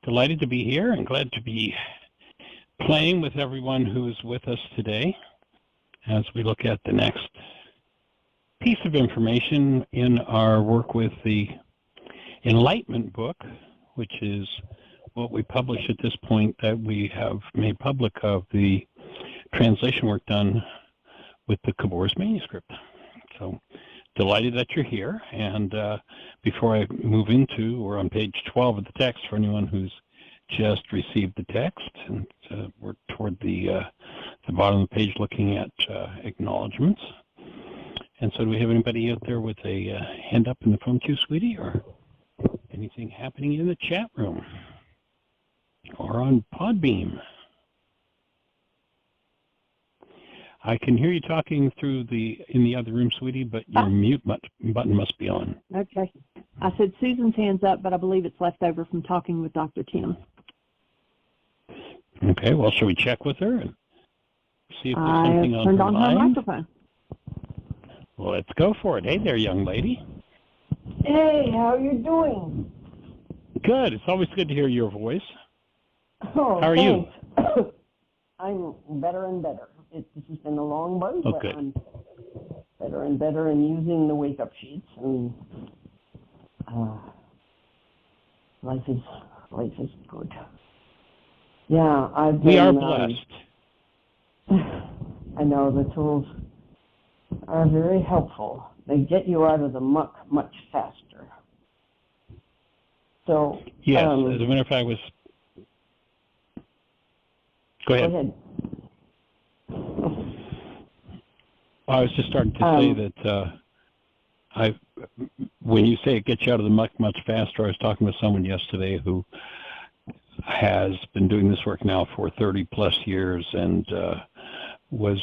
Delighted to be here and glad to be playing with everyone who is with us today as we look at the next piece of information in our work with the Enlightenment book, which is what we publish at this point that we have made public of the translation work done with the Kabor's manuscript. So delighted that you're here, and before I move into, we're on page 12 of the text for anyone who's just received the text, and we're toward the bottom of the page looking at acknowledgments. And so do we have anybody out there with a hand up in the phone queue, sweetie, or anything happening in the chat room or on Podbeam? I can hear you talking through in the other room, sweetie, but your mute button must be on. Okay. I said Susan's hand's up, but I believe it's left over from talking with Dr. Tim. Okay, well, shall we check with her and see if there's something on her mind? I turned on her microphone. Well, let's go for it. Hey there, young lady. Hey, how you doing? Good. It's always good to hear your voice. Oh, how are thanks. you? I'm better and better. This has been a long one, oh, but good. I'm better and better in using the wake-up sheets, and life is good. Yeah, we are blessed. I know the tools are very helpful. They get you out of the muck much faster. So yes, as a matter of fact, Go ahead. I was just starting to say that when you say it gets you out of the muck much faster, I was talking with someone yesterday who has been doing this work now for 30 plus years and was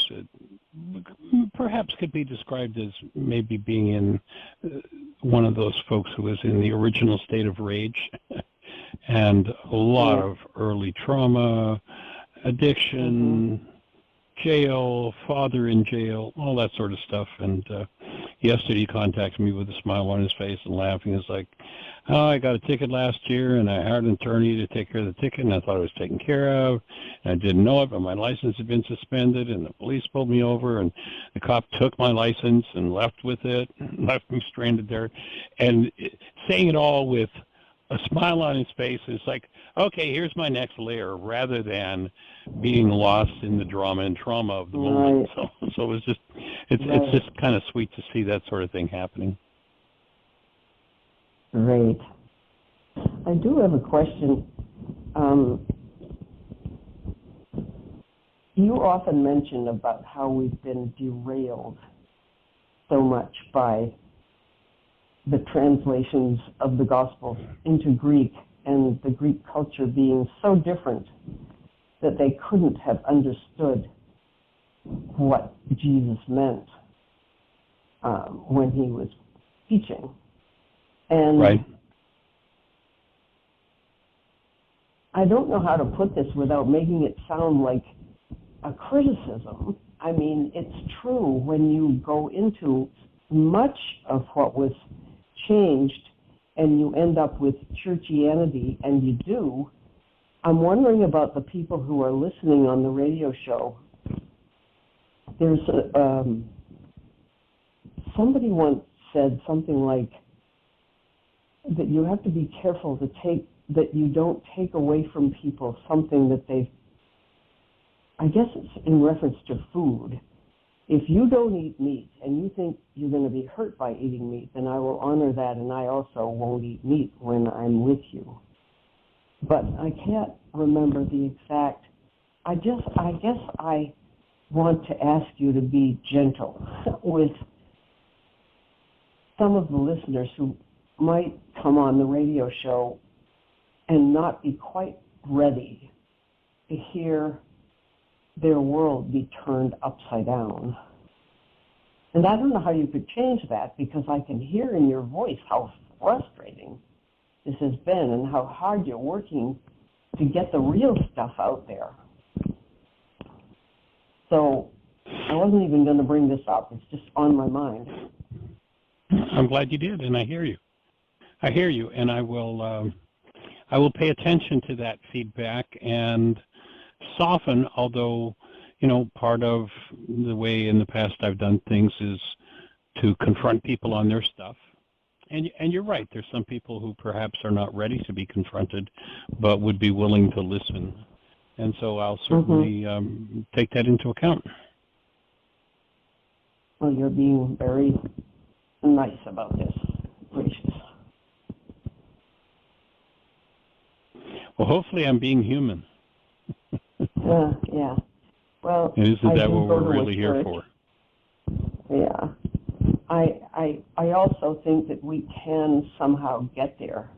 perhaps could be described as maybe being in one of those folks who was in the original state of rage and a lot of early trauma, addiction, jail, father in jail, all that sort of stuff. And yesterday he contacted me with a smile on his face and laughing. It's like, oh, I got a ticket last year, and I hired an attorney to take care of the ticket, and I thought it was taken care of. And I didn't know it, but my license had been suspended, and the police pulled me over, and the cop took my license and left with it, and left me stranded there. And saying it all with a smile on his face, it's like, okay, here's my next layer, rather than being lost in the drama and trauma of the moment. So it's just kind of sweet to see that sort of thing happening. Great. I do have a question. You often mention about how we've been derailed so much by the translations of the Gospels into Greek, and the Greek culture being so different that they couldn't have understood what Jesus meant when he was teaching. And I don't know how to put this without making it sound like a criticism. I mean, it's true when you go into much of what was changed and you end up with churchianity, and you do. I'm wondering about the people who are listening on the radio show. There's somebody once said something like that you have to be careful that you don't take away from people something that they've, I guess it's in reference to food. If you don't eat meat and you think you're going to be hurt by eating meat, then I will honor that, and I also won't eat meat when I'm with you. But I can't remember the exact. I guess I want to ask you to be gentle with some of the listeners who might come on the radio show and not be quite ready to hear their world be turned upside down. And I don't know how you could change that, because I can hear in your voice how frustrating this has been and how hard you're working to get the real stuff out there. So I wasn't even going to bring this up. It's just on my mind. I'm glad you did, and I hear you. And I will I will pay attention to that feedback and soften, although, part of the way in the past I've done things is to confront people on their stuff. And you're right, there's some people who perhaps are not ready to be confronted, but would be willing to listen. And so I'll certainly take that into account. Well, you're being very nice about this. Gracious. Well, hopefully I'm being human. Yeah. Well, and isn't that what we're really here for? Yeah. I also think that we can somehow get there.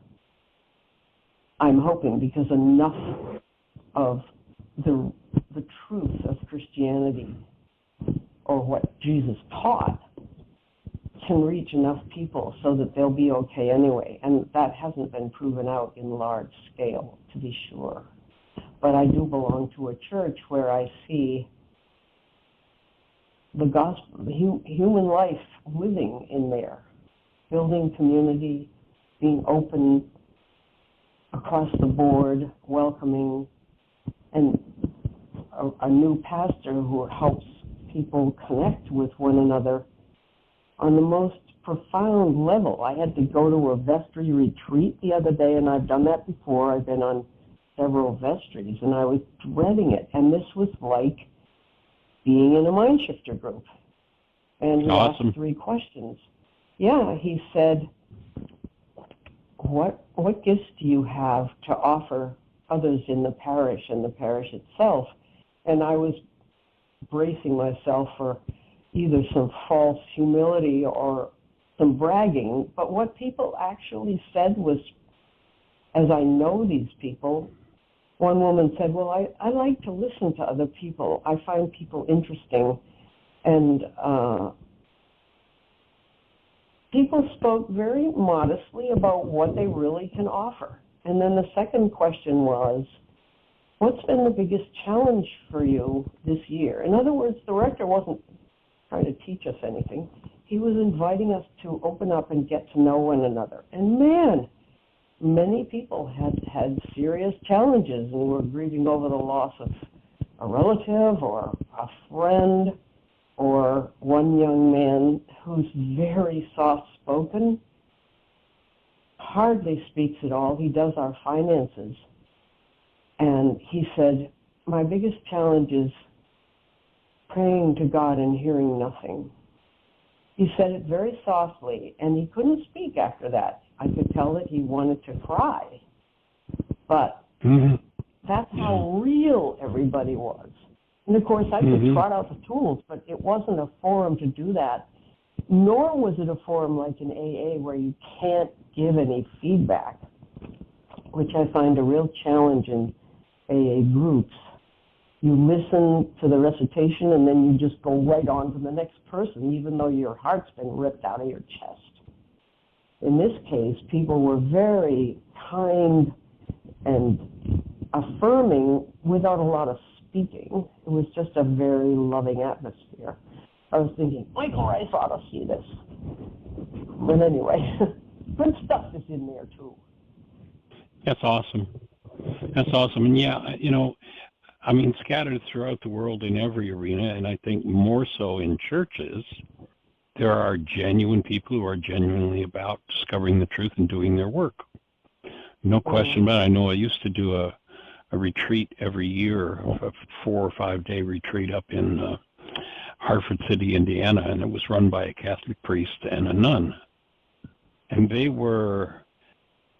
I'm hoping, because enough of the truth of Christianity, or what Jesus taught, can reach enough people so that they'll be okay anyway. And that hasn't been proven out in large scale, to be sure. But I do belong to a church where I see the gospel, human life living in there, building community, being open across the board, welcoming, and a new pastor who helps people connect with one another on the most profound level. I had to go to a vestry retreat the other day, and I've done that before. I've been on several vestries, and I was dreading it. And this was like being in a mind shifter group. And he asked 3 questions. Yeah, he said, what gifts do you have to offer others in the parish and the parish itself? And I was bracing myself for either some false humility or some bragging. But what people actually said was, as I know these people, one woman said, well, I like to listen to other people. I find people interesting. And people spoke very modestly about what they really can offer. And then the second question was, what's been the biggest challenge for you this year? In other words, the rector wasn't trying to teach us anything. He was inviting us to open up and get to know one another. And man, many people had serious challenges and were grieving over the loss of a relative or a friend, or one young man who's very soft-spoken, hardly speaks at all. He does our finances. And he said, my biggest challenge is praying to God and hearing nothing. He said it very softly, and he couldn't speak after that. I could tell that he wanted to cry. But that's how real everybody was. And of course, I could trot out the tools, but it wasn't a forum to do that. Nor was it a forum like in AA where you can't give any feedback, which I find a real challenge in AA groups. You listen to the recitation and then you just go right on to the next person, even though your heart's been ripped out of your chest. In this case, people were very kind and affirming without a lot of speaking. It was just a very loving atmosphere. I was thinking, Michael Rice ought to see this. But anyway, good stuff is in there too. That's awesome. That's awesome. And yeah, scattered throughout the world in every arena, and I think more so in churches, there are genuine people who are genuinely about discovering the truth and doing their work. No question about it. I know I used to do a retreat every year, a 4 or 5 day retreat up in Hartford City, Indiana, and it was run by a Catholic priest and a nun. And they were,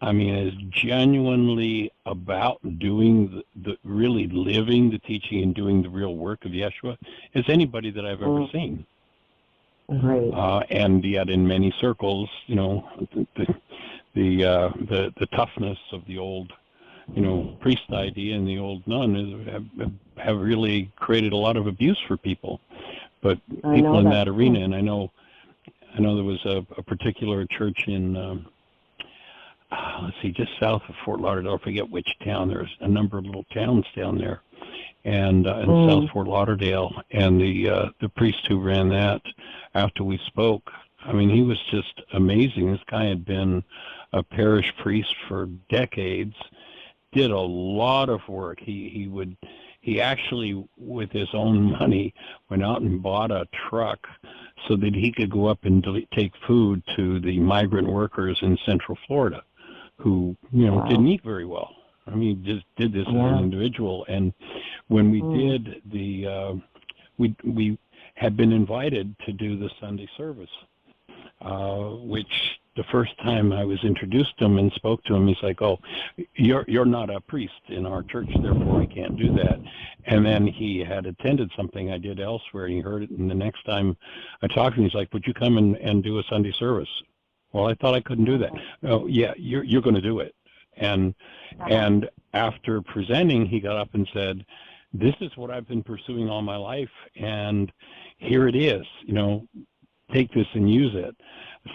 as genuinely about doing the really living the teaching and doing the real work of Yeshua as anybody that I've ever seen. Right. And yet, in many circles, the toughness of the old, priest idea and the old nun have really created a lot of abuse for people. But people in that arena, and I know there was a particular church in, just south of Fort Lauderdale. I forget which town. There's a number of little towns down there, and in South Fort Lauderdale. And the priest who ran that, after we spoke, he was just amazing. This guy had been a parish priest for decades, did a lot of work. He actually, with his own money, went out and bought a truck so that he could go up and take food to the migrant workers in Central Florida who, Wow. didn't eat very well. I mean, he just did this as an individual. And when we did we had been invited to do the Sunday service, which the first time I was introduced to him and spoke to him, he's like, "Oh, you're not a priest in our church, therefore I can't do that." And then he had attended something I did elsewhere, and he heard it. And the next time I talked to him, he's like, "Would you come and do a Sunday service?" Well, I thought I couldn't do that. Oh, yeah, you're going to do it. And after presenting, he got up and said, "This is what I've been pursuing all my life, and here it is. Take this and use it."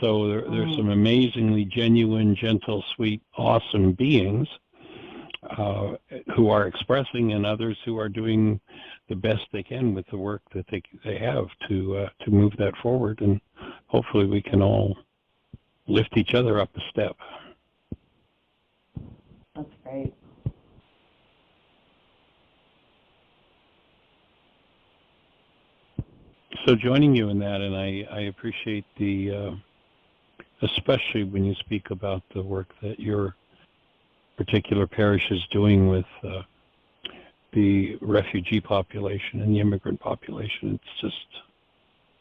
So there's some amazingly genuine, gentle, sweet, awesome beings who are expressing, and others who are doing the best they can with the work that they have to move that forward. And hopefully we can all lift each other up a step. That's great. So joining you in that, and I appreciate especially when you speak about the work that your particular parish is doing with the refugee population and the immigrant population. It's just...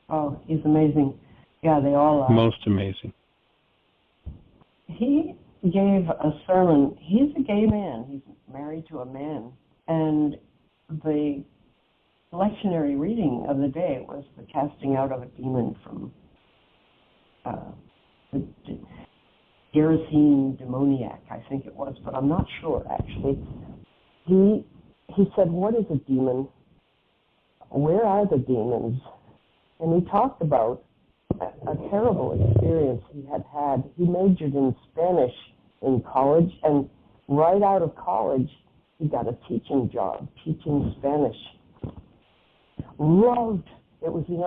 Oh, he's amazing. Yeah, they all are. Most amazing. He gave a sermon. He's a gay man. He's married to a man. And the lectionary reading of the day was the casting out of a demon from the Gerasene demoniac, I think it was, but I'm not sure, actually. He said, "What is a demon? Where are the demons?" And he talked about a terrible experience he had had. He majored in Spanish in college, and right out of college, he got a teaching job, teaching Spanish. Loved, it was in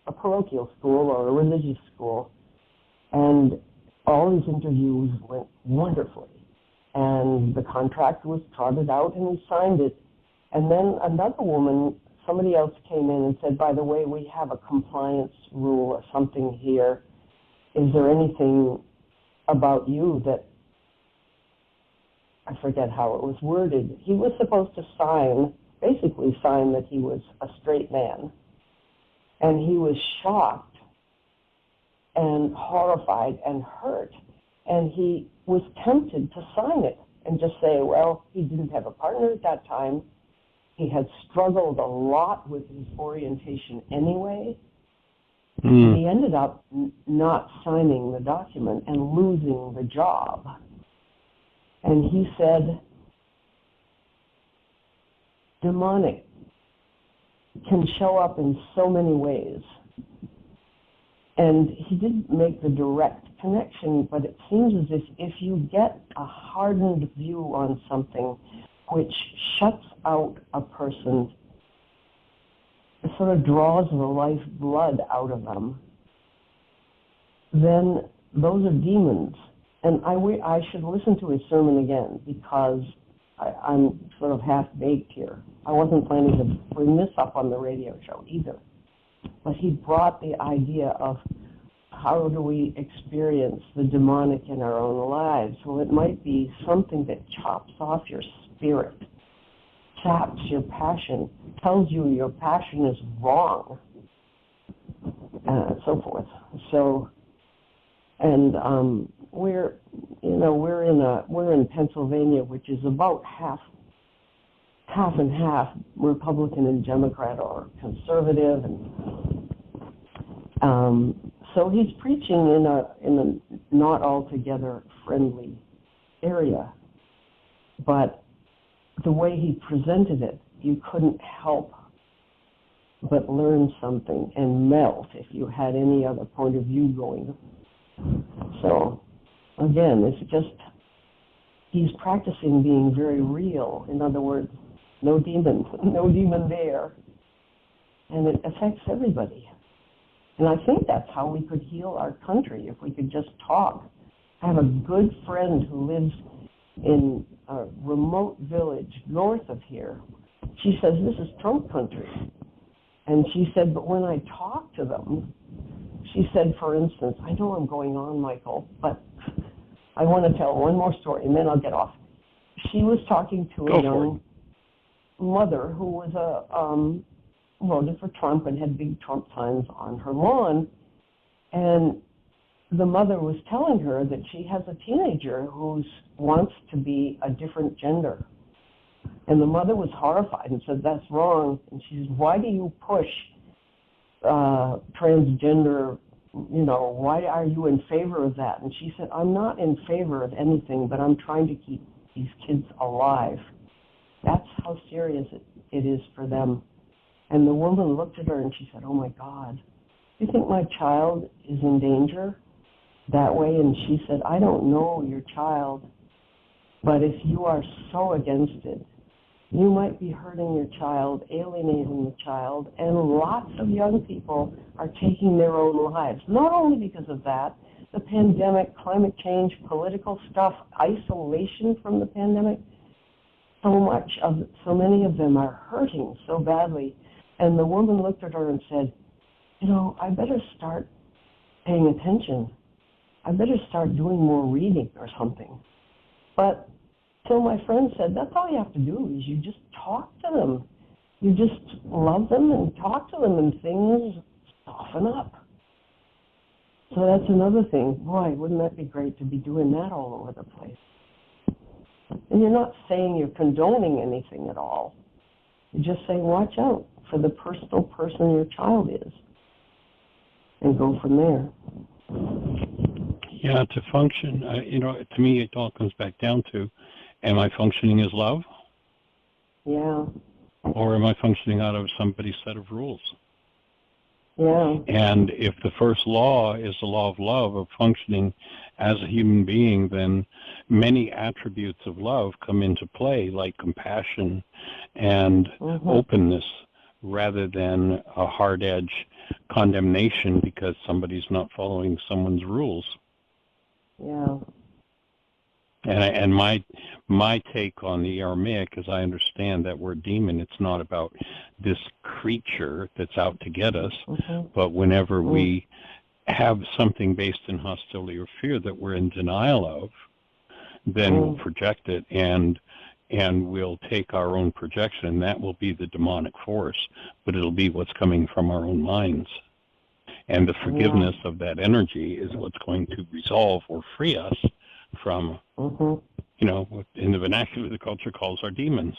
a parochial school or a religious school, and all his interviews went wonderfully. And the contract was trotted out, and he signed it. And then another woman, somebody else came in and said, "By the way, we have a compliance rule or something here. Is there anything about you that," I forget how it was worded. He was supposed to basically sign that he was a straight man. And he was shocked and horrified and hurt. And he was tempted to sign it and just say, well, he didn't have a partner at that time. He had struggled a lot with his orientation anyway. And he ended up not signing the document and losing the job. And he said, demonic can show up in so many ways. And he didn't make the direct connection, but it seems as if you get a hardened view on something which shuts out a person, it sort of draws the life blood out of them, then those are demons. And I should listen to his sermon again, because I'm sort of half-baked here. I wasn't planning to bring this up on the radio show either. But he brought the idea of how do we experience the demonic in our own lives. Well, it might be something that chops off your spirit, chaps your passion, tells you your passion is wrong, and so forth. So, and we're in Pennsylvania, which is about half and half, Republican and Democrat or conservative, and so he's preaching in a not altogether friendly area, but the way he presented it, you couldn't help but learn something and melt if you had any other point of view going. So again, it's just he's practicing being very real. In other words, no demon there. And it affects everybody. And I think that's how we could heal our country, if we could just talk. I have a good friend who lives in a remote village north of here. She says, this is Trump country. And she said, but when I talk to them, she said, for instance, I know I'm going on, Michael, but I want to tell one more story, and then I'll get off. She was talking to a young mother who was voted for Trump and had big Trump signs on her lawn, and the mother was telling her that she has a teenager who wants to be a different gender. And the mother was horrified and said, that's wrong. And she said, why do you push transgender, why are you in favor of that? And she said, I'm not in favor of anything, but I'm trying to keep these kids alive. That's how serious it is for them. And the woman looked at her and she said, oh my God, do you think my child is in danger that way? And she said, I don't know your child, but if you are so against it, you might be hurting your child, alienating the child, and lots of young people are taking their own lives. Not only because of that, the pandemic, climate change, political stuff, isolation from the pandemic, so many of them are hurting so badly. And the woman looked at her and said, I better start paying attention. I better start doing more reading or something. But so my friend said, that's all you have to do is you just talk to them. You just love them and talk to them and things soften up. So that's another thing. Boy, wouldn't that be great to be doing that all over the place? And you're not saying you're condoning anything at all. You're just saying, watch out for the personal person your child is. And go from there. Yeah, to function, to me it all comes back down to, am I functioning as love? Yeah. Or am I functioning out of somebody's set of rules? Yeah. And if the first law is the law of love, of functioning as a human being, then many attributes of love come into play, like compassion and openness, rather than a hard edge condemnation because somebody's not following someone's rules. Yeah. And my take on the Aramaic, as I understand that word demon, it's not about this creature that's out to get us, but whenever we have something based in hostility or fear that we're in denial of, then we'll project it and we'll take our own projection, and that will be the demonic force, but it'll be what's coming from our own minds. And the forgiveness of that energy is what's going to resolve or free us from, what in the vernacular the culture calls our demons.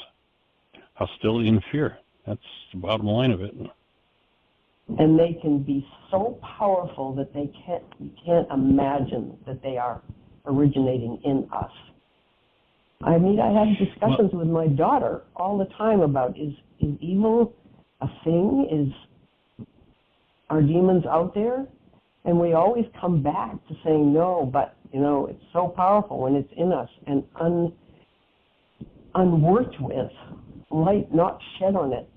Hostility and fear. That's the bottom line of it. And they can be so powerful that you can't imagine that they are originating in us. I mean, I have discussions with my daughter all the time about, is evil a thing? Are demons out there? And we always come back to saying no, but, it's so powerful when it's in us and unworked with, light not shed on it.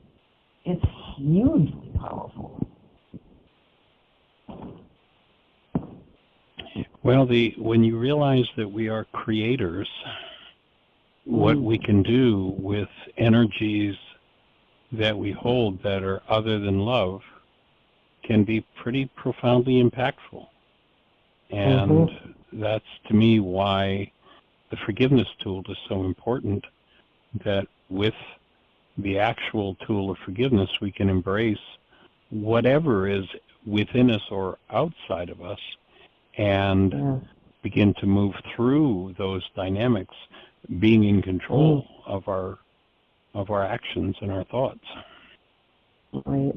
It's hugely powerful. Well, when you realize that we are creators, what we can do with energies that we hold that are other than love can be pretty profoundly impactful. And that's, to me, why the forgiveness tool is so important, that with the actual tool of forgiveness, we can embrace whatever is within us or outside of us and begin to move through those dynamics, being in control of our actions and our thoughts. Right.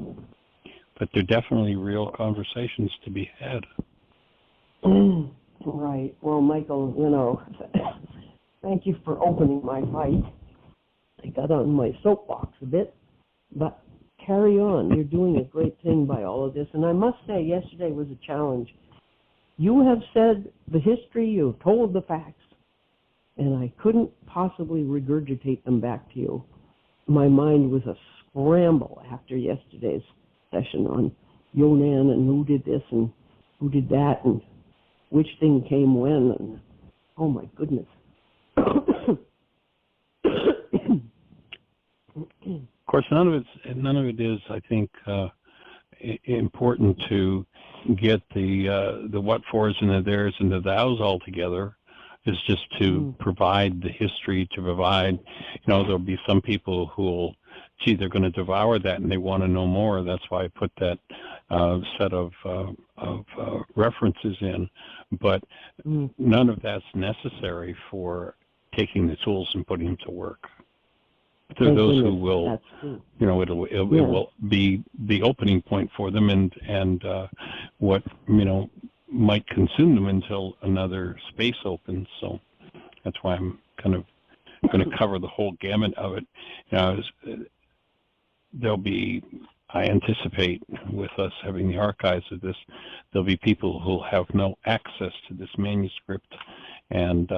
But they're definitely real conversations to be had. Right. Well, Michael, thank you for opening my fight. I got on my soapbox a bit, but carry on. You're doing a great thing by all of this. And I must say, yesterday was a challenge. You have said the history, you've told the facts, and I couldn't possibly regurgitate them back to you. My mind was a scramble after yesterday's session on Yonan and who did this and who did that and which thing came when, and oh my goodness. course, none of it is, I think, important to get the what fors and the theirs and the thous all together. Is just to provide the history, to provide, there'll be some people who'll, gee, they're going to devour that and they want to know more. That's why I put that set of references in. But none of that's necessary for taking the tools and putting them to work. There are those who will, it will be the opening point for them, and what might consume them until another space opens. So that's why I'm kind of going to cover the whole gamut of it. There'll be, I anticipate, with us having the archives of this, there'll be people who'll have no access to this manuscript, and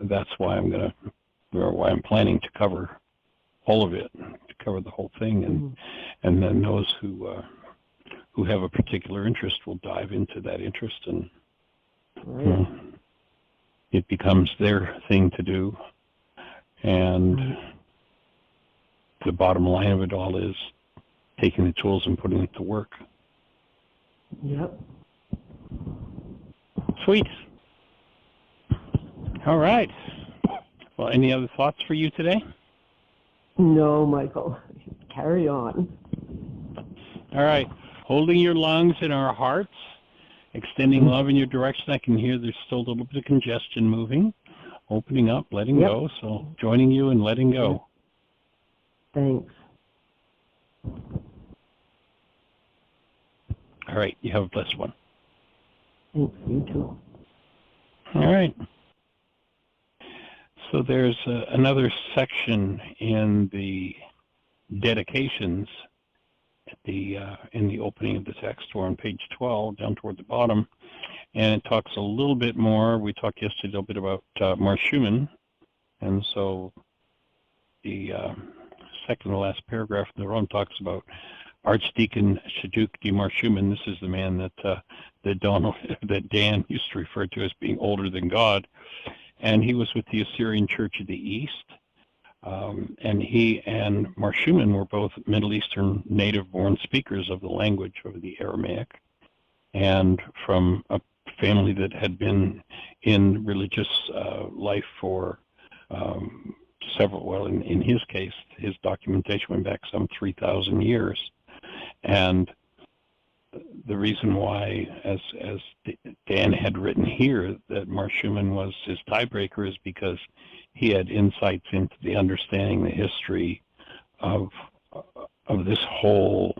that's why why I'm planning to cover all of it, to cover the whole thing, and then those who have a particular interest will dive into that interest, and it becomes their thing to do. And the bottom line of it all is taking the tools and putting it to work. Yep. Sweet. All right. Well, any other thoughts for you today? No, Michael. Carry on. All right. Holding your lungs in our hearts, extending love in your direction. I can hear there's still a little bit of congestion moving, opening up, letting go. So joining you and letting go. Thanks. All right. You have a blessed one. Thanks. You too. All right. So there's another section in the dedications in the opening of the text, or on page 12, down toward the bottom, and it talks a little bit more. We talked yesterday a little bit about Mar Schumann, and so the second to last paragraph in the room talks about Archdeacon Shaduk D. Mar Schumann. This is the man that Dan used to refer to as being older than God, and he was with the Assyrian Church of the East. And he and Mar Schumann were both Middle Eastern native-born speakers of the language of the Aramaic, and from a family that had been in religious life for several, well, in his case, his documentation went back some 3,000 years. And the reason why, as Dan had written here, that Mar Schumann was his tiebreaker is because he had insights into the understanding, the history of this whole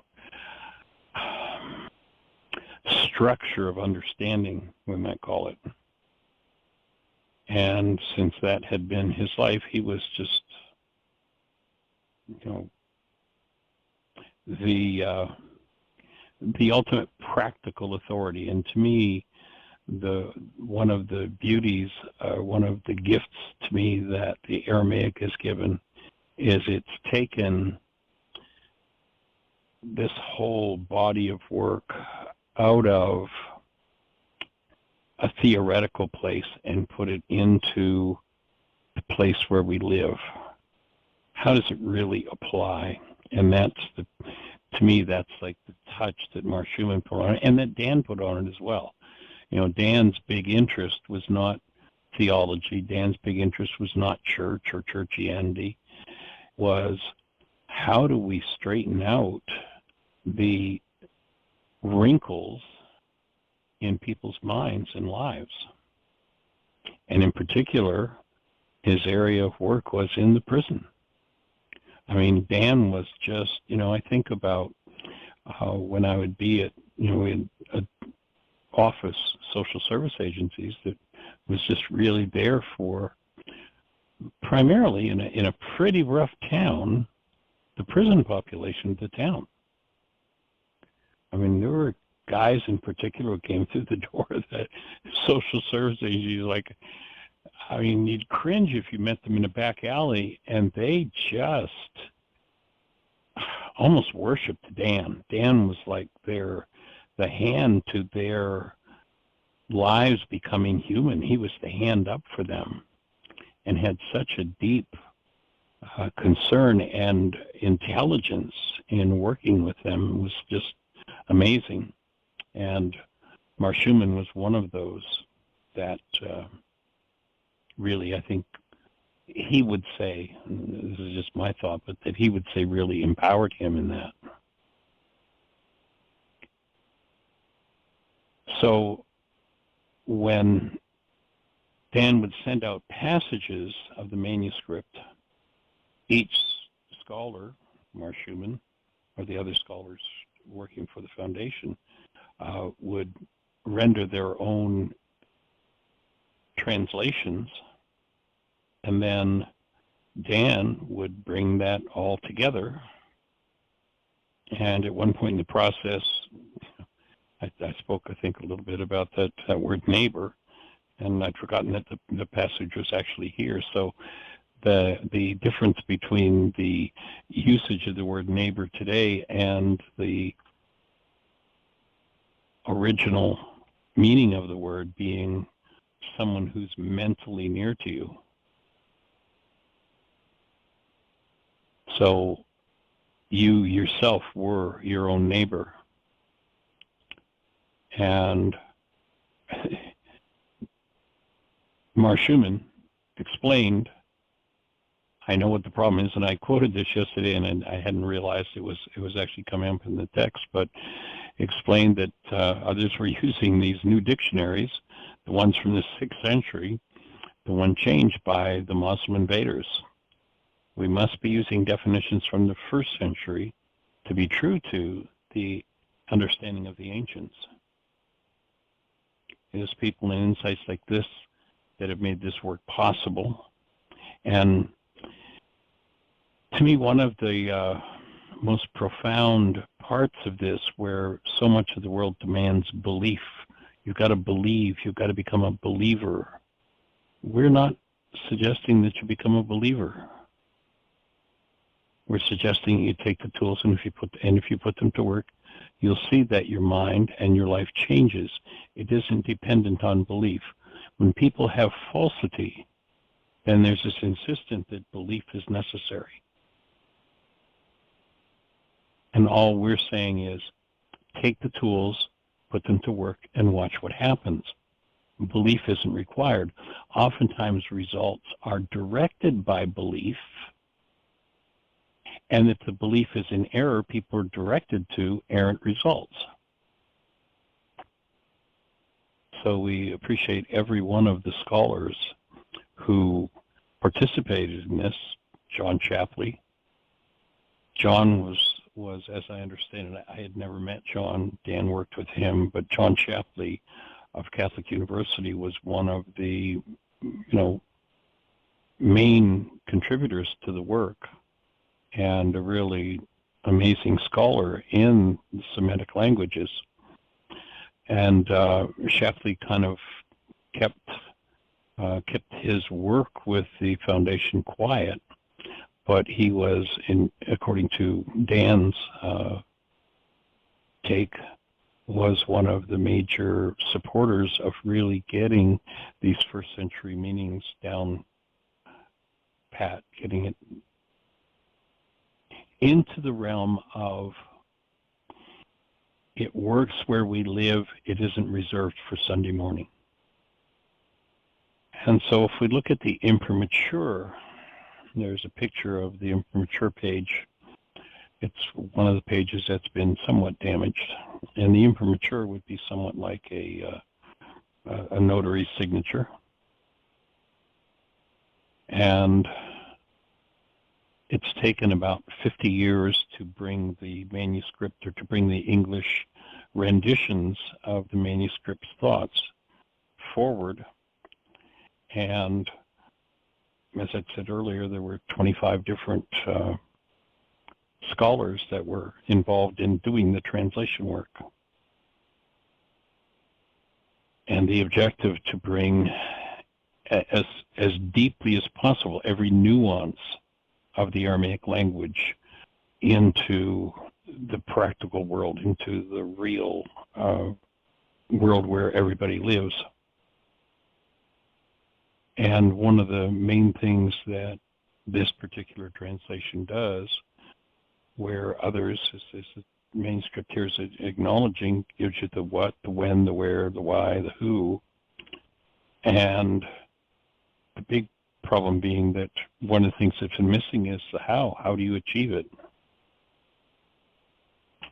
structure of understanding, we might call it. And since that had been his life, he was just, the ultimate practical authority. And to me, one of the beauties, one of the gifts to me that the Aramaic has given is it's taken this whole body of work out of a theoretical place and put it into the place where we live. How does it really apply? And to me, that's like the touch that Mar Schumann put on it, and that Dan put on it as well. Dan's big interest was not theology. Dan's big interest was not church or churchianity. Was how do we straighten out the wrinkles in people's minds and lives? And in particular, his area of work was in the prison. I mean, Dan was just, I think about when I would be at, in a office, social service agencies, that was just really there for, primarily in a pretty rough town, the prison population of the town. I mean, there were guys in particular who came through the door of that social service agency, you'd cringe if you met them in a back alley, and they just almost worshipped Dan. Dan was like the hand to their lives becoming human. He was the hand up for them, and had such a deep concern and intelligence in working with them was just amazing. And Mar Schumann was one of those that really, I think, he would say, this is just my thought, but that he would say really empowered him in that. So when Dan would send out passages of the manuscript, each scholar, Mar Schumann, or the other scholars working for the foundation, would render their own translations, and then Dan would bring that all together. And at one point in the process, I spoke, I think, a little bit about that word neighbor, and I'd forgotten that the passage was actually here. So the difference between the usage of the word neighbor today and the original meaning of the word being someone who's mentally near to you. So you yourself were your own neighbor. And Mar Schumann explained, I know what the problem is, and I quoted this yesterday, and I hadn't realized it was actually coming up in the text, but explained that others were using these new dictionaries, the ones from the 6th century, the one changed by the Muslim invaders. We must be using definitions from the 1st century to be true to the understanding of the ancients. It is people and insights like this that have made this work possible. And to me, one of the most profound parts of this, where so much of the world demands belief, you've got to believe, you've got to become a believer. We're not suggesting that you become a believer. We're suggesting you take the tools, and if you put them to work, you'll see that your mind and your life changes. It isn't dependent on belief. When people have falsity, then there's this insistence that belief is necessary. And all we're saying is, take the tools, put them to work, and watch what happens. Belief isn't required. Oftentimes results are directed by belief, and if the belief is in error, people are directed to errant results. So we appreciate every one of the scholars who participated in this. John Shapley. John was, as I understand it, I had never met John. Dan worked with him, but John Shapley of Catholic University was one of the, main contributors to the work, and a really amazing scholar in the Semitic languages. And Shapley kind of kept his work with the foundation quiet, but he was, according to Dan's take, was one of the major supporters of really getting these 1st century meanings down pat, getting it into the realm of it works where we live, it isn't reserved for Sunday morning. And so if we look at the imprimatur, there's a picture of the imprimatur page. It's one of the pages that's been somewhat damaged, and the imprimatur would be somewhat like a notary signature. And it's taken about 50 years to bring the manuscript, or to bring the English renditions of the manuscript's thoughts forward. And as I said earlier, there were 25 different scholars that were involved in doing the translation work. And the objective to bring as deeply as possible every nuance of the Aramaic language into the practical world, into the real world where everybody lives. And one of the main things that this particular translation does, where others, as the manuscript here is acknowledging, gives you the what, the when, the where, the why, the who, and the big problem being that one of the things that's been missing is the how. How do you achieve it?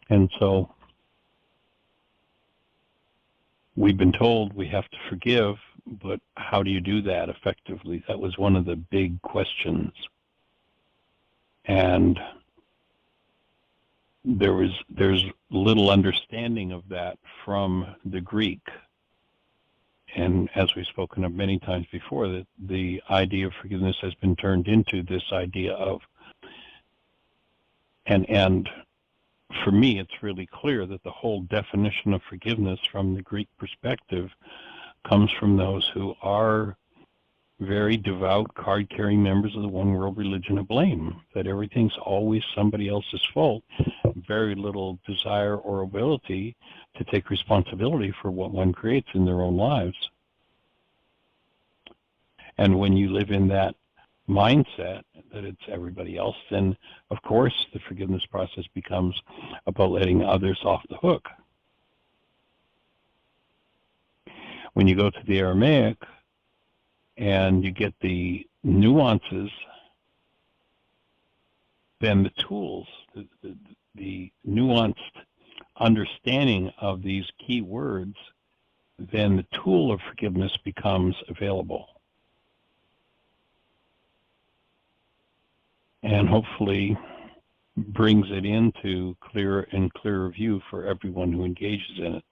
And so we've been told we have to forgive, but how do you do that effectively? That was one of the big questions. And there's little understanding of that from the Greek. And as we've spoken of many times before, that the idea of forgiveness has been turned into this idea of, and for me, it's really clear that the whole definition of forgiveness from the Greek perspective comes from those who are very devout, card-carrying members of the one world religion of blame, that everything's always somebody else's fault, very little desire or ability to take responsibility for what one creates in their own lives. And when you live in that mindset that it's everybody else, then of course the forgiveness process becomes about letting others off the hook. When you go to the Aramaic and you get the nuances, then the tools, the nuanced understanding of these key words, then the tool of forgiveness becomes available. And hopefully brings it into clearer and clearer view for everyone who engages in it.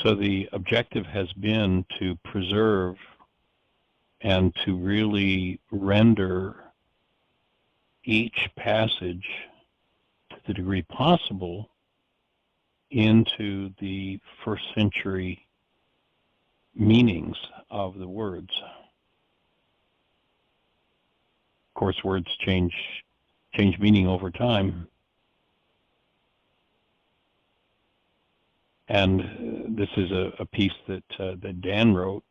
So the objective has been to preserve and to really render each passage, to the degree possible, into the first century meanings of the words. Of course, words change meaning over time. And this is a piece that Dan wrote.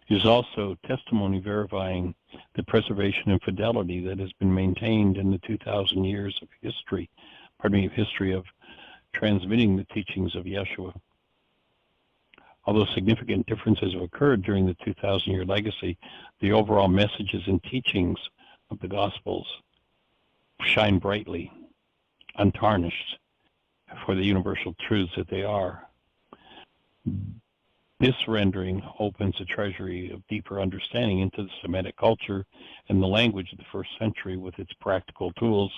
There's also testimony verifying the preservation and fidelity that has been maintained in the 2,000 years of history, history of transmitting the teachings of Yeshua. Although significant differences have occurred during the 2,000-year legacy, the overall messages and teachings of the Gospels shine brightly, untarnished, for the universal truths that they are. This rendering opens a treasury of deeper understanding into the Semitic culture and the language of the first century with its practical tools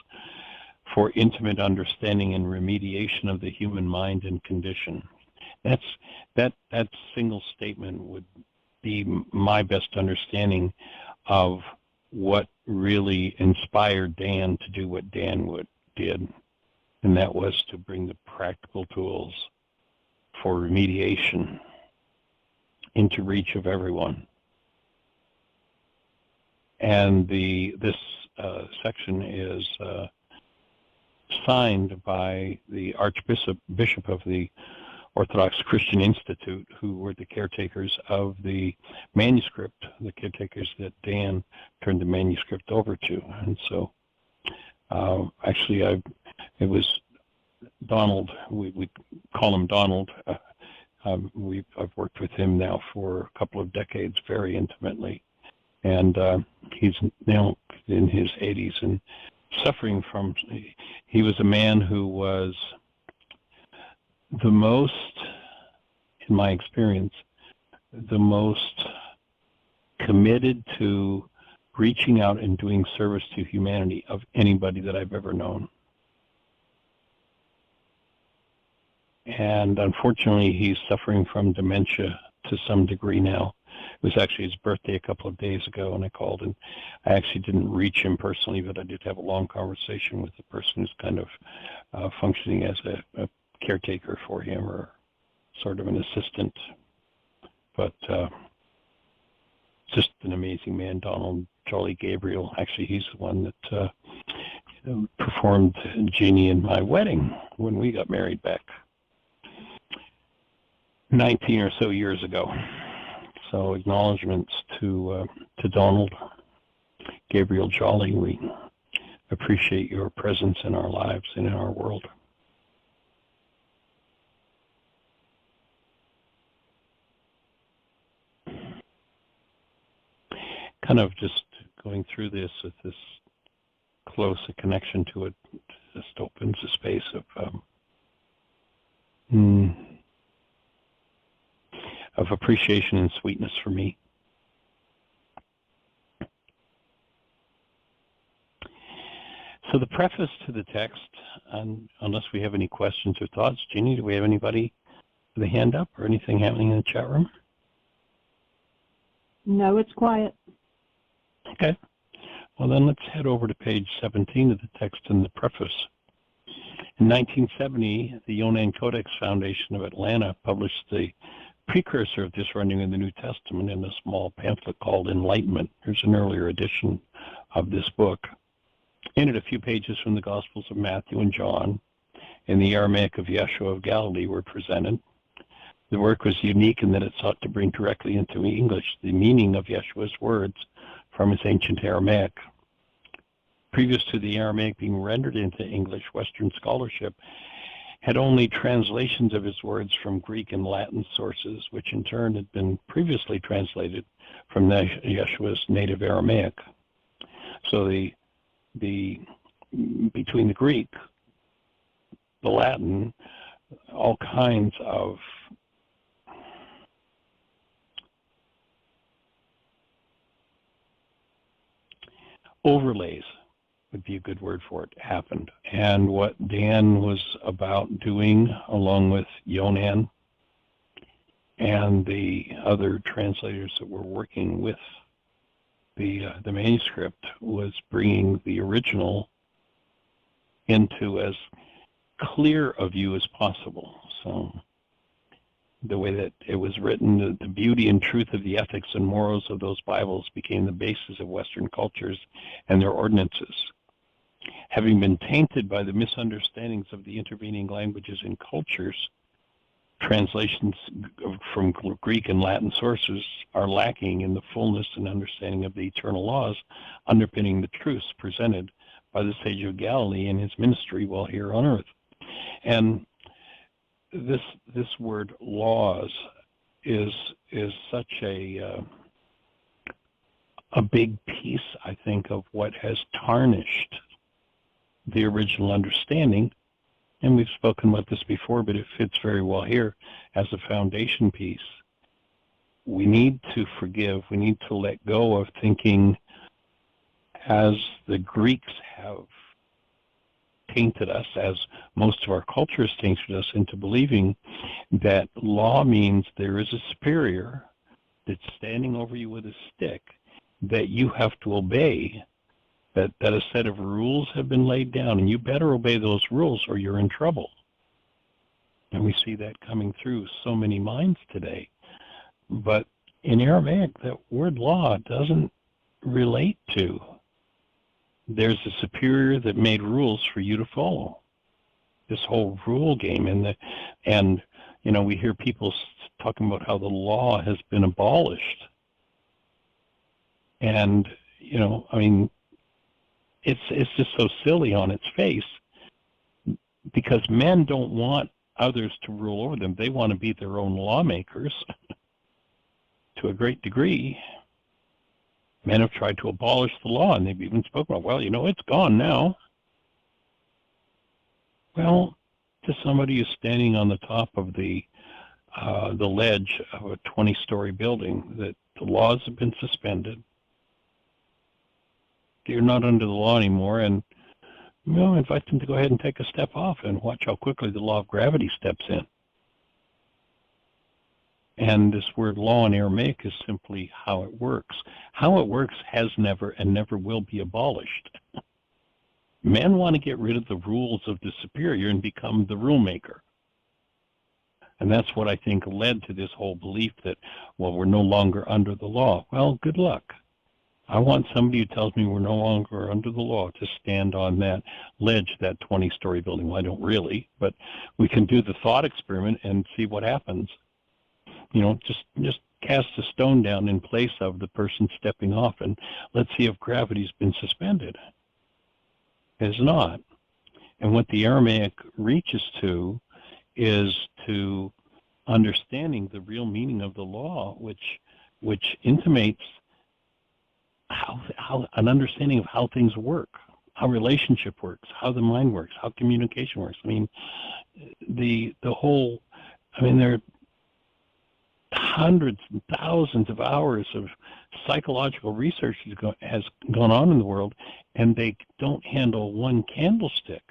for intimate understanding and remediation of the human mind and condition. That single statement would be my best understanding of what really inspired Dan to do what Dan did. And that was to bring the practical tools for remediation into reach of everyone. And this section is signed by the Archbishop of the Orthodox Christian Institute, who were the caretakers of the manuscript, the caretakers that Dan turned the manuscript over to. And so actually it was Donald, we call him Donald. I've worked with him now for a couple of decades very intimately. And he's now in his 80s and suffering from, he was a man who was the most, in my experience, the most committed to reaching out and doing service to humanity of anybody that I've ever known. And unfortunately, he's suffering from dementia to some degree now. It was actually his birthday a couple of days ago, and I called, and I actually didn't reach him personally, but I did have a long conversation with the person who's kind of functioning as a caretaker for him, or sort of an assistant. But just an amazing man, Donald Jolly Gabriel. Actually, he's the one that performed Jeannie in my wedding when we got married back 19 or so years ago. So acknowledgments to Donald, Gabriel Jolly. We appreciate your presence in our lives and in our world. Kind of just going through this with this close a connection to it just opens a space of appreciation and sweetness for me. So the preface to the text, unless we have any questions or thoughts, Jeannie, do we have anybody with a hand up or anything happening in the chat room? No, it's quiet. Okay. Well, then let's head over to page 17 of the text in the preface. In 1970, the Yonan Codex Foundation of Atlanta published the precursor of this rendering of the New Testament in a small pamphlet called Enlightenment. Here's an earlier edition of this book. In it, a few pages from the Gospels of Matthew and John and the Aramaic of Yeshua of Galilee were presented. The work was unique in that it sought to bring directly into English the meaning of Yeshua's words from his ancient Aramaic. Previous to the Aramaic being rendered into English, Western scholarship had only translations of his words from Greek and Latin sources, which in turn had been previously translated from Yeshua's native Aramaic. So between the Greek, the Latin, all kinds of overlays would be a good word for it, happened. And what Dan was about doing, along with Yonan and the other translators that were working with the manuscript, was bringing the original into as clear a view as possible. So the way that it was written, the beauty and truth of the ethics and morals of those Bibles became the basis of Western cultures and their ordinances. Having been tainted by the misunderstandings of the intervening languages and cultures, translations from Greek and Latin sources are lacking in the fullness and understanding of the eternal laws underpinning the truths presented by the Sage of Galilee in his ministry while here on earth. And this word laws is such a big piece, I think, of what has tarnished the original understanding. And we've spoken about this before, but it fits very well here as a foundation piece. We need to forgive. We need to let go of thinking, as the Greeks have tainted us, as most of our cultures tainted us into believing, that law means there is a superior that's standing over you with a stick that you have to obey, that a set of rules have been laid down, and you better obey those rules or you're in trouble. And we see that coming through so many minds today. But in Aramaic, that word law doesn't relate to there's a superior that made rules for you to follow. This whole rule game, and you know, we hear people talking about how the law has been abolished. And you know, I mean, it's just so silly on its face, because men don't want others to rule over them. They want to be their own lawmakers to a great degree. Men have tried to abolish the law, and they've even spoken about, well, you know, it's gone now. Well, to somebody who's standing on the top of the ledge of a 20-story building, that the laws have been suspended. You're not under the law anymore, and you know, invite them to go ahead and take a step off and watch how quickly the law of gravity steps in. And this word law in Aramaic is simply how it works. How it works has never and never will be abolished. Men want to get rid of the rules of the superior and become the rule maker. And that's what I think led to this whole belief that, well, we're no longer under the law. Well, good luck. I want somebody who tells me we're no longer under the law to stand on that ledge, that 20-story building. Well, I don't really, but we can do the thought experiment and see what happens. just cast a stone down in place of the person stepping off, and let's see if gravity's been suspended. It's not. And what the Aramaic reaches to is to understanding the real meaning of the law, which intimates how an understanding of how things work, how relationship works, how the mind works, how communication works. I mean, there are hundreds and thousands of hours of psychological research has gone on in the world, and they don't handle one candlestick.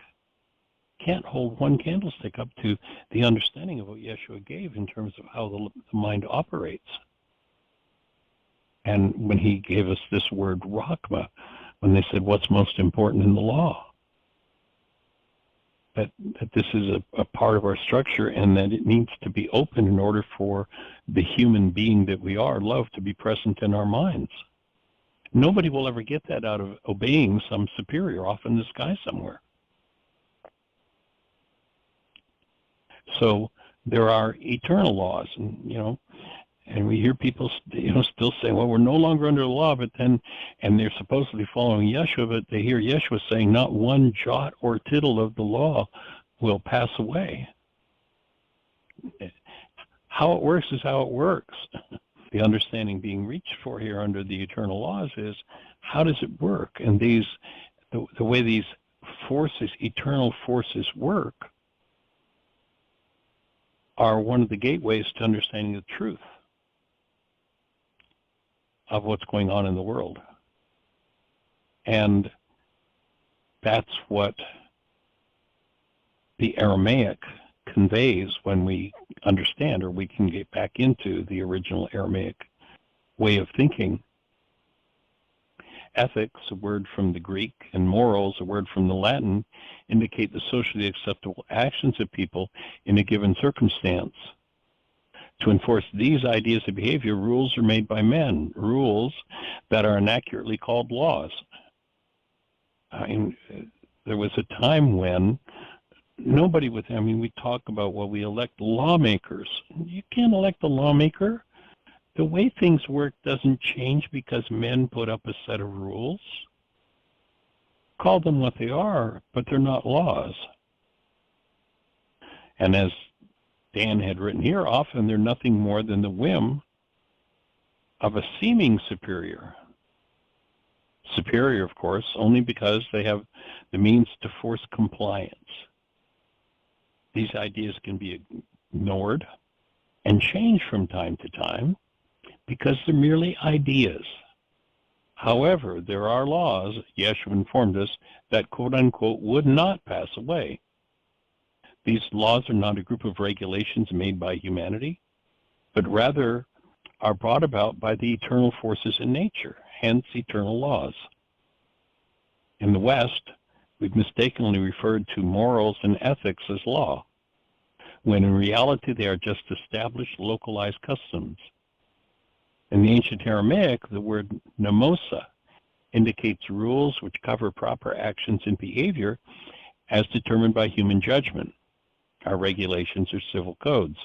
Can't hold one candlestick up to the understanding of what Yeshua gave in terms of how the mind operates. And when he gave us this word Rachma, when they said what's most important in the law, that this is a part of our structure, and that it needs to be open in order for the human being that we are, love, to be present in our minds. Nobody will ever get that out of obeying some superior off in the sky somewhere. So there are eternal laws, and we hear people, still saying, well, we're no longer under the law, but then, and they're supposedly following Yeshua, but they hear Yeshua saying not one jot or tittle of the law will pass away. How it works is how it works. The understanding being reached for here under the eternal laws is, how does it work? And the way these forces, eternal forces, work are one of the gateways to understanding the truth of what's going on in the world. And that's what the Aramaic conveys when we understand, or we can get back into the original Aramaic way of thinking. Ethics, a word from the Greek, and morals, a word from the Latin, indicate the socially acceptable actions of people in a given circumstance. To enforce these ideas of behavior, rules are made by men, rules that are inaccurately called laws. There was a time when nobody would, we talk about, well, we elect lawmakers. You can't elect a lawmaker. The way things work doesn't change because men put up a set of rules. Call them what they are, but they're not laws. And as Dan had written here, often they're nothing more than the whim of a seeming superior. Superior, of course, only because they have the means to force compliance. These ideas can be ignored and changed from time to time because they're merely ideas. However, there are laws, Yeshua informed us, that quote-unquote would not pass away. These laws are not a group of regulations made by humanity, but rather are brought about by the eternal forces in nature, hence eternal laws. In the West, we've mistakenly referred to morals and ethics as law, when in reality they are just established localized customs. In the ancient Aramaic, the word mnemosa indicates rules which cover proper actions and behavior as determined by human judgment. Our regulations or civil codes.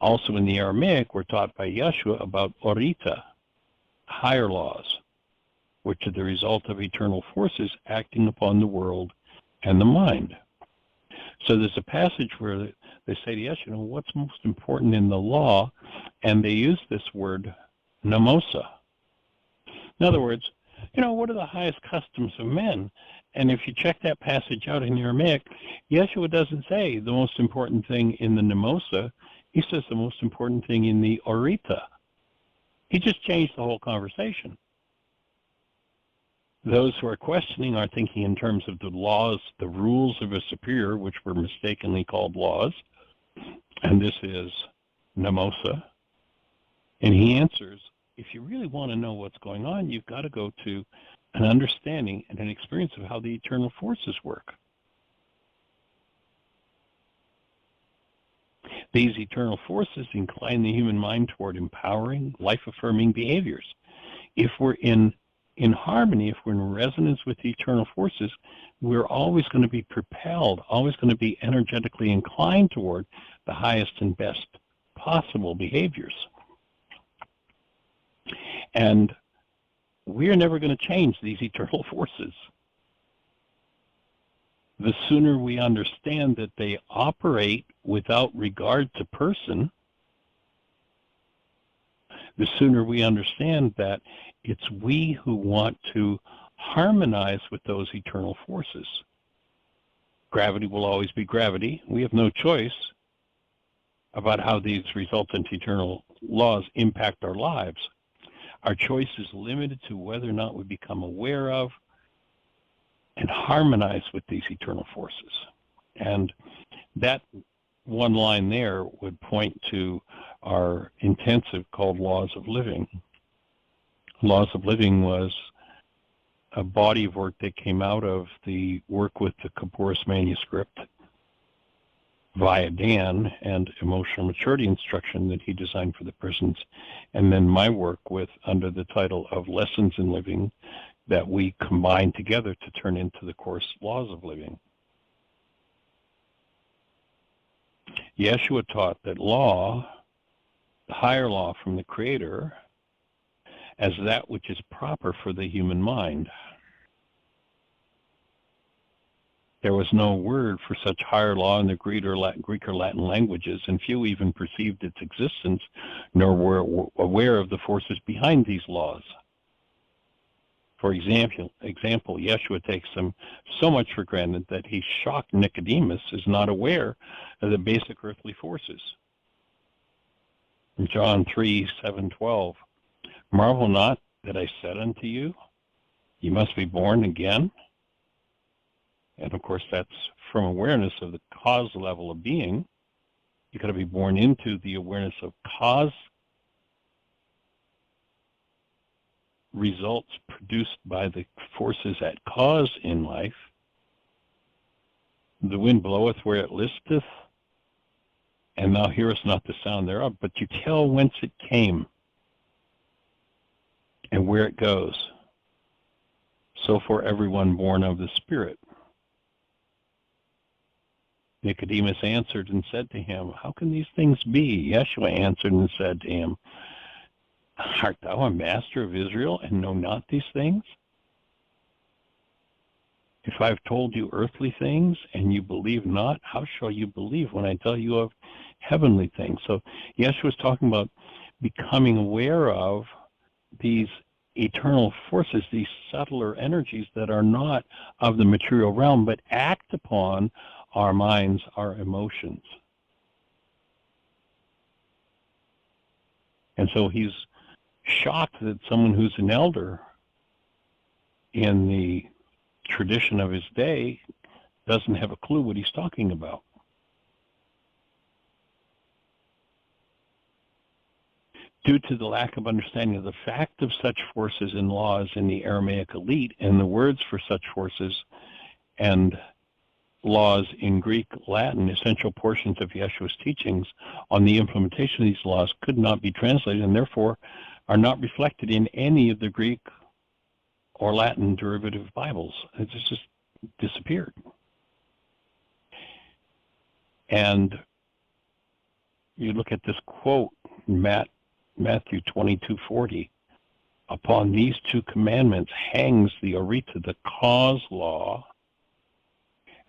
Also in the Aramaic, we're taught by Yeshua about orita, higher laws, which are the result of eternal forces acting upon the world and the mind. So there's a passage where they say to Yeshua, what's most important in the law? And they use this word, mnemosa. In other words, what are the highest customs of men? And if you check that passage out in Aramaic, Yeshua doesn't say the most important thing in the mnemosa. He says the most important thing in the orita. He just changed the whole conversation. Those who are questioning are thinking in terms of the laws, the rules of a superior, which were mistakenly called laws. And this is mnemosa. And he answers, if you really want to know what's going on, you've got to go to an understanding and an experience of how the eternal forces work. These eternal forces incline the human mind toward empowering, life-affirming behaviors. If we're in harmony, if we're in resonance with the eternal forces, we're always going to be propelled, always going to be energetically inclined toward the highest and best possible behaviors. And we are never going to change these eternal forces. The sooner we understand that they operate without regard to person, the sooner we understand that it's we who want to harmonize with those eternal forces. Gravity will always be gravity. We have no choice about how these resultant eternal laws impact our lives. Our choice is limited to whether or not we become aware of and harmonize with these eternal forces. And that one line there would point to our intensive called Laws of Living. Laws of Living was a body of work that came out of the work with the Kaporis manuscript via Dan and emotional maturity instruction that he designed for the prisons, and then my work with under the title of Lessons in Living that we combined together to turn into the course Laws of Living. Yeshua taught that law, the higher law from the Creator, as that which is proper for the human mind. There was no word for such higher law in the Greek or Latin languages, and few even perceived its existence, nor were aware of the forces behind these laws. For example, Yeshua takes them so much for granted that he shocked Nicodemus is not aware of the basic earthly forces. In John 3:7-12, marvel not that I said unto you, you must be born again. And of course, that's from awareness of the cause level of being. You've got to be born into the awareness of cause, results produced by the forces at cause in life. The wind bloweth where it listeth, and thou hearest not the sound thereof, but you tell whence it came and where it goes. So for everyone born of the Spirit. Nicodemus answered and said to him, how can these things be? Yeshua answered and said to him, art thou a master of Israel and know not these things? If I've told you earthly things and you believe not, how shall you believe when I tell you of heavenly things? So Yeshua is talking about becoming aware of these eternal forces, these subtler energies that are not of the material realm, but act upon our minds, our emotions. And so he's shocked that someone who's an elder in the tradition of his day doesn't have a clue what he's talking about. Due to the lack of understanding of the fact of such forces and laws in the Aramaic elite, and the words for such forces and laws in Greek, Latin, essential portions of Yeshua's teachings on the implementation of these laws could not be translated and therefore are not reflected in any of the Greek or Latin derivative Bibles. It's just disappeared. And you look at this quote, Matthew 22:40, upon these two commandments hangs the orita, the cause law.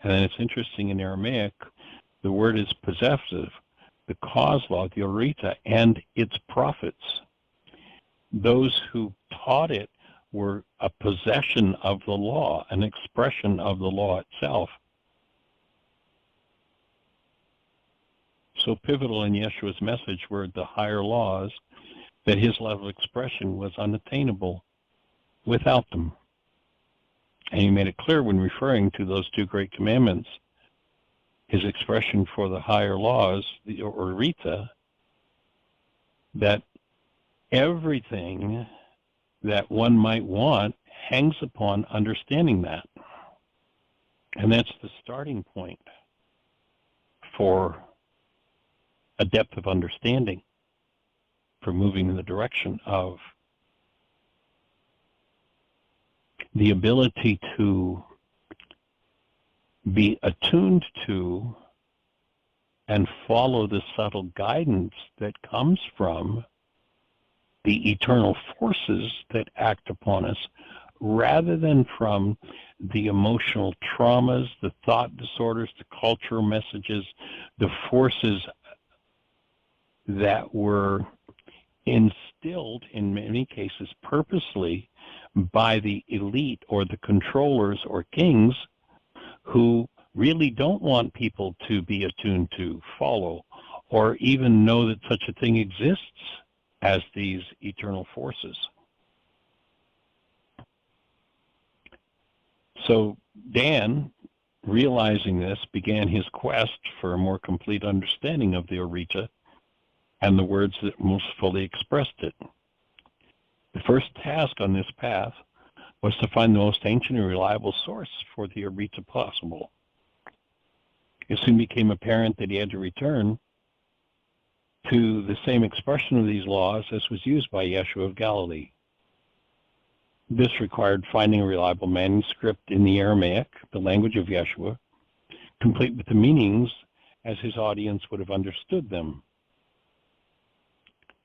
And then it's interesting in Aramaic, the word is possessive, the cause law, the orita, and its prophets. Those who taught it were a possession of the law, an expression of the law itself. So pivotal in Yeshua's message were the higher laws, that his level of expression was unattainable without them. And he made it clear when referring to those two great commandments, his expression for the higher laws, the orita, that everything that one might want hangs upon understanding that. And that's the starting point for a depth of understanding, for moving in the direction of the ability to be attuned to and follow the subtle guidance that comes from the eternal forces that act upon us, rather than from the emotional traumas, the thought disorders, the cultural messages, the forces that were instilled in many cases purposely by the elite or the controllers or kings, who really don't want people to be attuned to, follow, or even know that such a thing exists as these eternal forces. So Dan, realizing this, began his quest for a more complete understanding of the Orita and the words that most fully expressed it. The first task on this path was to find the most ancient and reliable source for the Orita possible. It soon became apparent that he had to return to the same expression of these laws as was used by Yeshua of Galilee. This required finding a reliable manuscript in the Aramaic, the language of Yeshua, complete with the meanings as his audience would have understood them.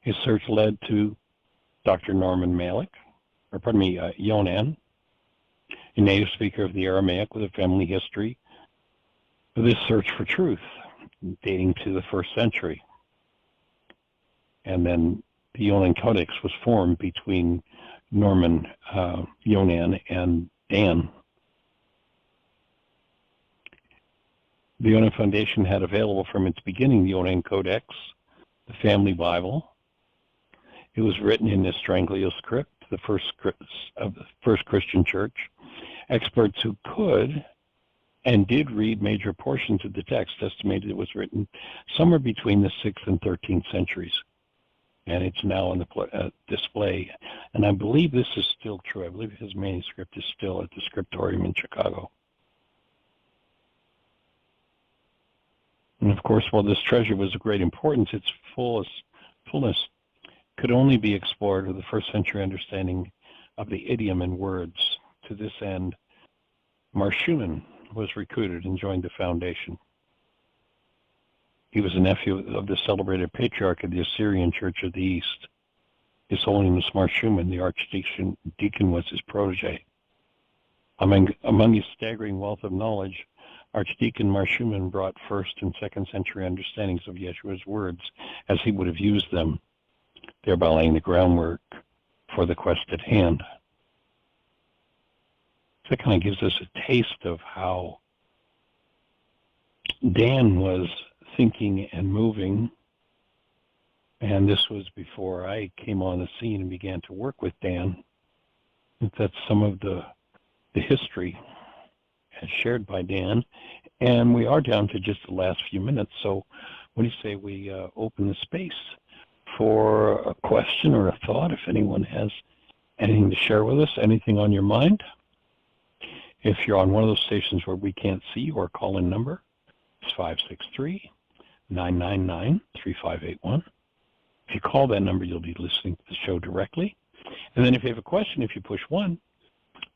His search led to Dr. Yonan, a native speaker of the Aramaic with a family history of this search for truth, dating to the 1st century. And then the Yonan Codex was formed between Yonan, and Dan. The Yonan Foundation had available from its beginning the Yonan Codex, the Family Bible. It was written in the Estranglia script, the first script of the first Christian church. Experts who could and did read major portions of the text estimated it was written somewhere between the 6th and 13th centuries. And it's now on the display. And I believe this is still true. I believe his manuscript is still at the Scriptorium in Chicago. And of course, while this treasure was of great importance, its fullness could only be explored with the 1st century understanding of the idiom and words. To this end, Schumann was recruited and joined the foundation. He was a nephew of the celebrated patriarch of the Assyrian Church of the East. His Holiness Schumann, the archdeacon, was his protege. Among his staggering wealth of knowledge, Archdeacon Schumann brought 1st and 2nd century understandings of Yeshua's words as he would have used them, thereby laying the groundwork for the quest at hand. So that kind of gives us a taste of how Dan was thinking and moving, and this was before I came on the scene and began to work with Dan. That's some of the history as shared by Dan, and we are down to just the last few minutes, so what do you say we open the space for a question or a thought, if anyone has anything to share with us, anything on your mind. If you're on one of those stations where we can't see your call-in number, it's 563-999-3581. If you call that number, you'll be listening to the show directly. And then if you have a question, if you push 1,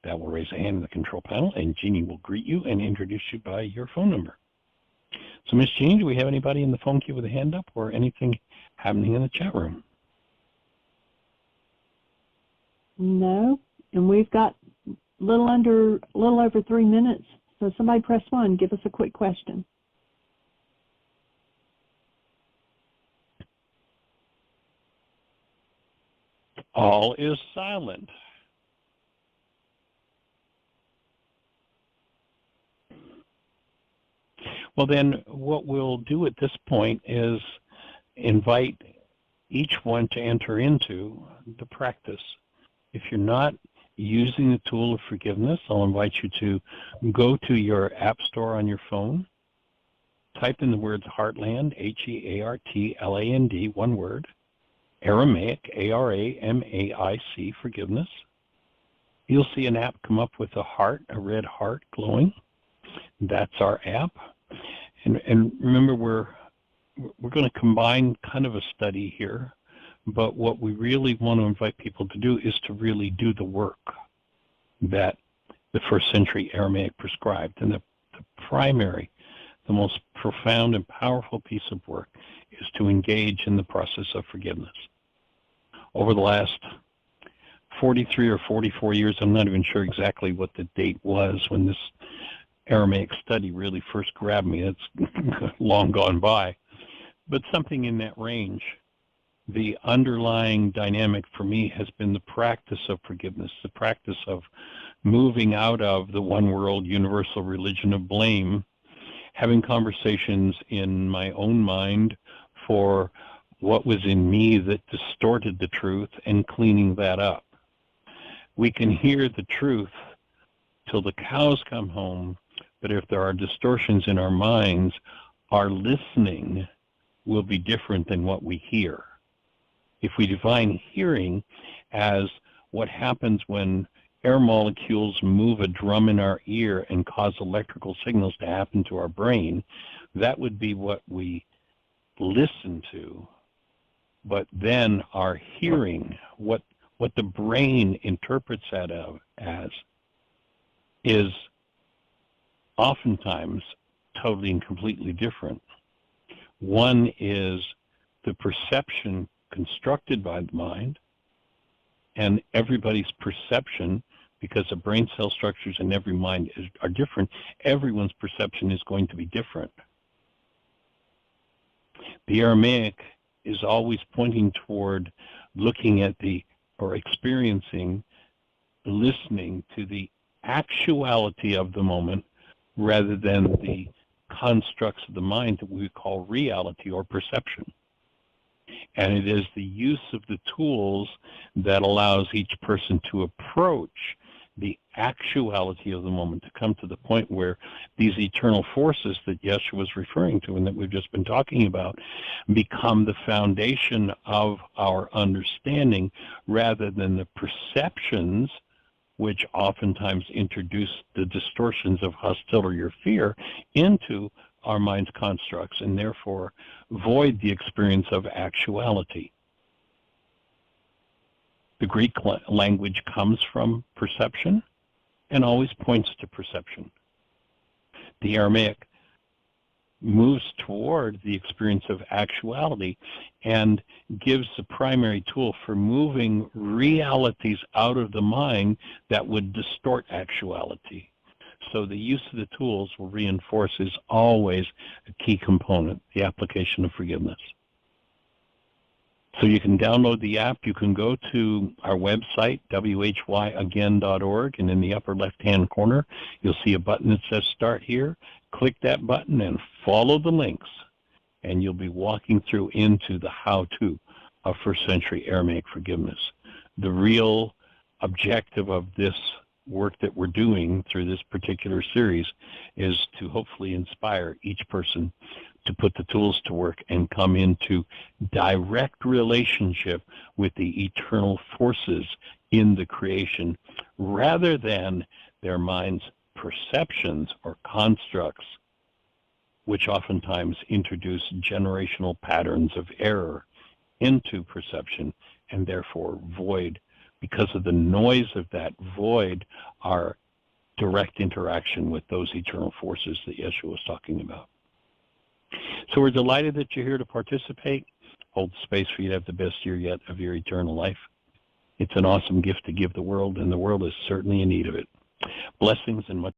that will raise a hand in the control panel, and Jeannie will greet you and introduce you by your phone number. So, Miss Jeannie, do we have anybody in the phone queue with a hand up or anything happening in the chat room? No, and we've got a little over 3 minutes. So somebody press 1. Give us a quick question. All is silent. Well, then what we'll do at this point is invite each one to enter into the practice. If you're not using the tool of forgiveness, I'll invite you to go to your app store on your phone, type in the words Heartland, Heartland, one word, Aramaic, Aramaic, forgiveness. You'll see an app come up with a heart, a red heart glowing. That's our app. And remember, we're going to combine kind of a study here, but what we really want to invite people to do is to really do the work that the 1st century Aramaic prescribed. And the primary the most profound and powerful piece of work is to engage in the process of forgiveness. Over the last 43 or 44 years, I'm not even sure exactly what the date was when this Aramaic study really first grabbed me. It's long gone by. But something in that range. The underlying dynamic for me has been the practice of forgiveness, the practice of moving out of the one world universal religion of blame, having conversations in my own mind for what was in me that distorted the truth and cleaning that up. We can hear the truth till the cows come home, but if there are distortions in our minds, our listening will be different than what we hear. If we define hearing as what happens when air molecules move a drum in our ear and cause electrical signals to happen to our brain, that would be what we listen to. But then our hearing, what the brain interprets that as, is oftentimes totally and completely different. One is the perception constructed by the mind, and everybody's perception, because the brain cell structures in every mind are different, everyone's perception is going to be different. The Aramaic is always pointing toward looking at or experiencing, listening to the actuality of the moment rather than the constructs of the mind that we call reality or perception. And it is the use of the tools that allows each person to approach the actuality of the moment, to come to the point where these eternal forces that Yeshua was referring to and that we've just been talking about become the foundation of our understanding rather than the perceptions which oftentimes introduce the distortions of hostility or fear into our mind's constructs and therefore void the experience of actuality. The Greek language comes from perception and always points to perception. The Aramaic moves toward the experience of actuality and gives the primary tool for moving realities out of the mind that would distort actuality. So the use of the tools will reinforce is always a key component, the application of forgiveness. So you can download the app. You can go to our website, whyagain.org, and in the upper left-hand corner, you'll see a button that says Start Here. Click that button and follow the links, and you'll be walking through into the how-to of first-century Aramaic forgiveness. The real objective of this work that we're doing through this particular series is to hopefully inspire each person to put the tools to work and come into direct relationship with the eternal forces in the creation rather than their mind's perceptions or constructs, which oftentimes introduce generational patterns of error into perception and therefore void, because of the noise of that void, our direct interaction with those eternal forces that Yeshua was talking about. So we're delighted that you're here to participate. Hold space for you to have the best year yet of your eternal life. It's an awesome gift to give the world, and the world is certainly in need of it. Blessings and much